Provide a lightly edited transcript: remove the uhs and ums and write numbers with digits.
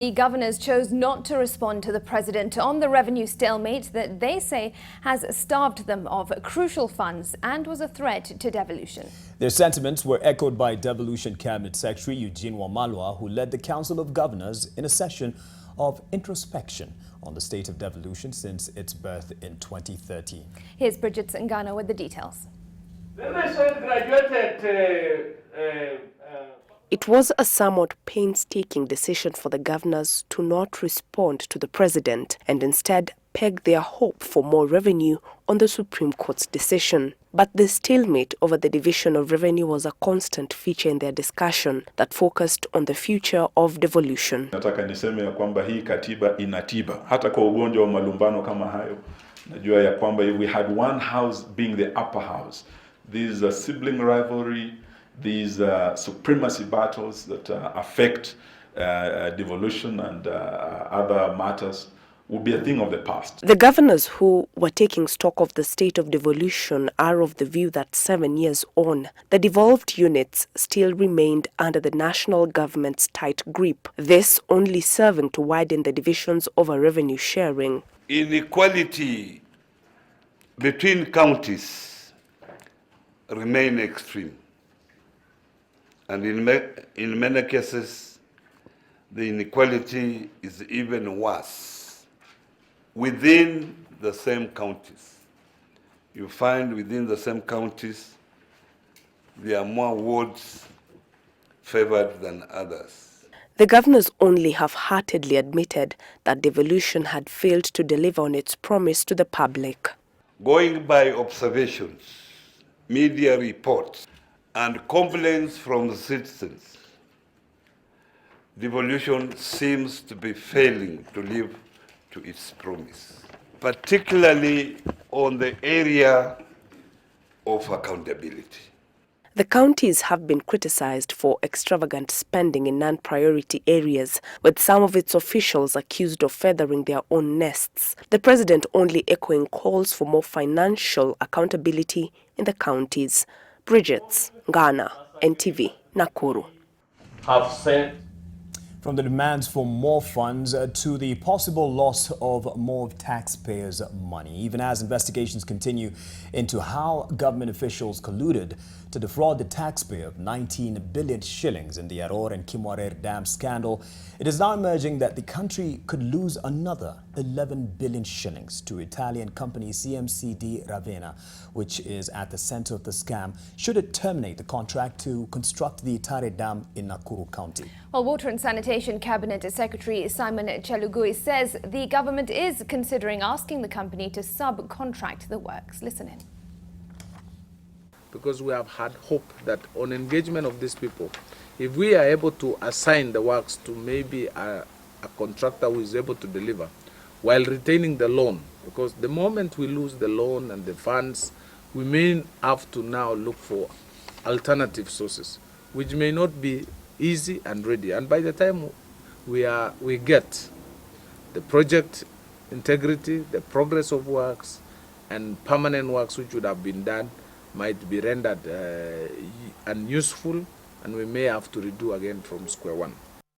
The governors chose not to respond to the president on the revenue stalemate that they say has starved them of crucial funds and was a threat to devolution. Their sentiments were echoed by Devolution Cabinet Secretary Eugene Wamalwa, who led the Council of Governors in a session of introspection on the state of devolution since its birth in 2013. Here's Bridget Ngano with the details. It was a somewhat painstaking decision for the governors to not respond to the president and instead peg their hope for more revenue on the Supreme Court's decision. But the stalemate over the division of revenue was a constant feature in their discussion that focused on the future of devolution. Nataka niseme ya kwamba hii katiba inatiba hata kwa ugonjwa wa malumbano kama hayo. Najua ya kwamba we had one house being the upper house. These are sibling rivalry, these supremacy battles that affect devolution and other matters will be a thing of the past. The governors who were taking stock of the state of devolution are of the view that 7 years on, the devolved units still remained under the national government's tight grip, this only serving to widen the divisions over revenue sharing. Inequality between counties remain extreme. And in many cases, the inequality is even worse. Within the same counties, you find within the same counties, there are more wards favored than others. The governors only half-heartedly admitted that devolution had failed to deliver on its promise to the public. Going by observations, media reports, and complaints from the citizens, devolution seems to be failing to live to its promise, particularly on the area of accountability. The counties have been criticized for extravagant spending in non-priority areas, with some of its officials accused of feathering their own nests. The president only echoing calls for more financial accountability in the counties. Bridget Ngano, NTV, Nakuru. Have sent from the demands for more funds to the possible loss of more taxpayers' money, even as investigations continue into how government officials colluded to defraud the taxpayer of 19 billion shillings in the Aror and Kimwarer Dam scandal. It is now emerging that the country could lose another 11 billion shillings to Italian company CMCD Ravenna, which is at the center of the scam, should it terminate the contract to construct the Itare Dam in Nakuru County. Well, Water and Sanitation Cabinet Secretary Simon Chalugui says the government is considering asking the company to subcontract the works. Listen in. Because we have had hope that on engagement of these people, if we are able to assign the works to maybe a contractor who is able to deliver while retaining the loan, because the moment we lose the loan and the funds, we may have to now look for alternative sources, which may not be easy and ready. And by the time we get the project integrity, the progress of works, and permanent works which would have been done might be rendered unuseful, and we may have to redo again from square one.